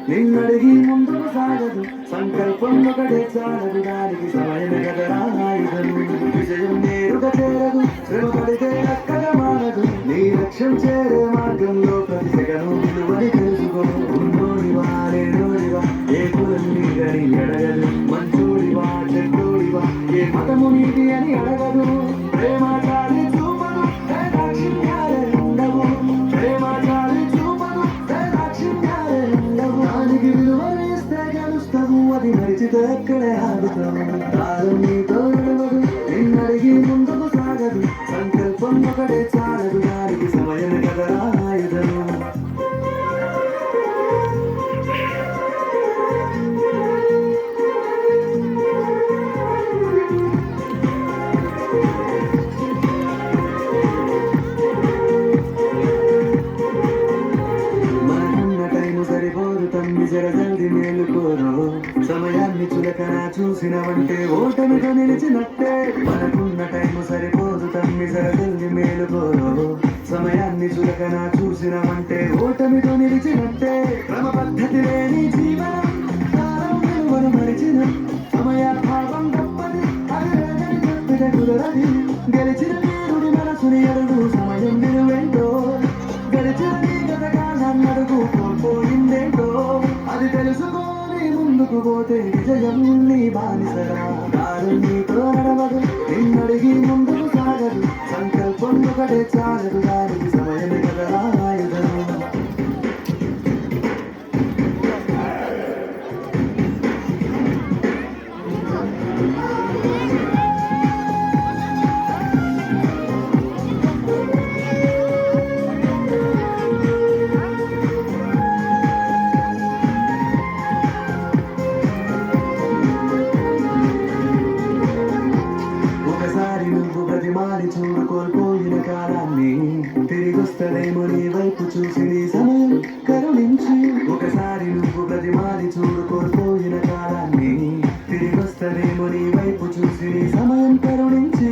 నిన్నడిగి ముందుకు సాగదు సంకల్పం ఒకటే చాలదు దానికి సమయం కదరా ఆయుధం విజయం నేరుగా చేరదు శ్రమ పడితే అక్కడ మానదు నీ లక్ష్యం చేరే మార్గంలో ప్రతి సెగను విలువని తెలుసుకో ఉన్నోడివా లేనోడివా ఏ కులం నీదని అడగదు మంచోడివా చెడ్డోడివా ఏ మతము నీది అని అడగదు ప్రేమ చాలి చూపదు దాక్షిణ్యాలే ఉండవు ప్రేమ చాలి చూపదు దాక్షిణ్యాలే ఉండవు దానికి విలువలు ఇస్తే గెలుస్తావు అది మరిచితే ఎక్కడే ఆగుతావు కాలం నీతో నడవదు నిన్నడిగి ముందుకు సాగదు సంకల్పం ఒకటే చాలదు దానికి సమయం కదరా ఆయుధం జరగల్ది మేలుకోరు సమయాన్ని చులకన చూసినవంటే ఓటమిగా నిలిచినట్టే మనకున్న టైము సరిపోదు తమ్మి జరగల్ది మేలుకోరు సమయాన్ని చులకన చూసినవంటే ఓటమితో నిలిచినట్టే క్రమ పద్ధతి లేని జీవనం కాలం విలువను మరిచిన సమయాభావం తప్పది అది లేదని చెప్పిన కుదరది గెలిచిన వీరుడి మనసుని అడుగు సమయం విలువేంటో గెలిచిన నీ గతకాలన్నడుగు కోల్పోయిందేంటో అది తెలుసుకొని ముందుకు పోతే విజయం నీ బానిసరా దారు నీతో నడవదు నిన్నడిగి ముందుకు సాగదు సంకల్పం ఒకటే చాలదు దానికి సమయం కదరా ఆయుధం మారి చూడు కోల్పోయిన కాలాన్ని తిరిగొస్తలేమో నీ వైపు చూసి నీ సమయం కరుణించి ఒకసారి నువ్వు బ్రతిమాలి చూడు కోల్పోయిన కాలాన్ని తిరిగొస్తలేమో నీ వైపు చూసి నీ సమయం కరుణించి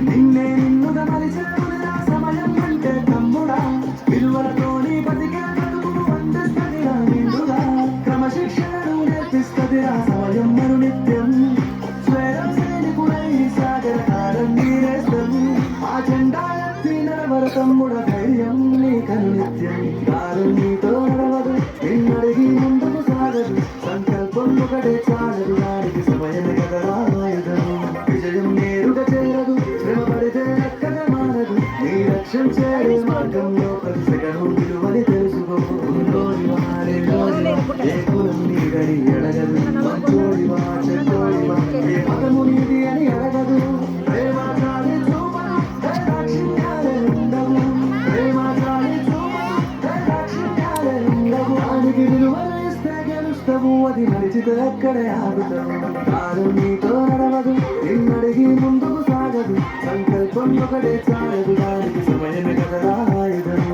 నిన్నే నిన్నుగా మరిచావురా సమయం అంటే తమ్ముడా విలువలతో నీ బతికే బ్రతుకును అందిస్తదిరా నిండుగా క్రమశిక్షణను నేర్పిస్తదిరా సమయం మరు నిత్యం స్వరం సైనికుడై సాగర కాలం ఆ జెండా ఎత్తి నడవర తమ్ముడ ధైర్యం నీకను నిత్యం కాలం నీతో నడవదు నిన్నడిగి ముందుకు సాగదు సంకల్పం ఒకటే చాలదు దానికి సమయం కదరా ఆయుధం విజయం నేరుగా చేరదు శ్రమ పడితే ఎక్కడ మారదు నీ లక్ష్యం చేరే మార్గంలో ప్రతి సెకను విలువని తెలుసుకో ఉన్నోడివా లేనోడివా ఏ కులం నీదని అడగదు మంచోడివా చెడ్డోడివా ఏ మతము నీది అని అడగదు ప్రేమ చాలి చూపదు దాక్షిణ్యాలే ఉండవు ప్రేమ చాలి చూపదు దాక్షిణ్యాలే ఉండవు దానికి విలువలు ఇస్తే గెలుస్తావు అది మరిచితే ఎక్కడే ఆగుతావు కాలం నీతో నడవదు నిన్నడిగి ముందుకు సాగదు సంకల్పం ఒకటే చాలదు దానికి సమయం కదరా ఆయుధం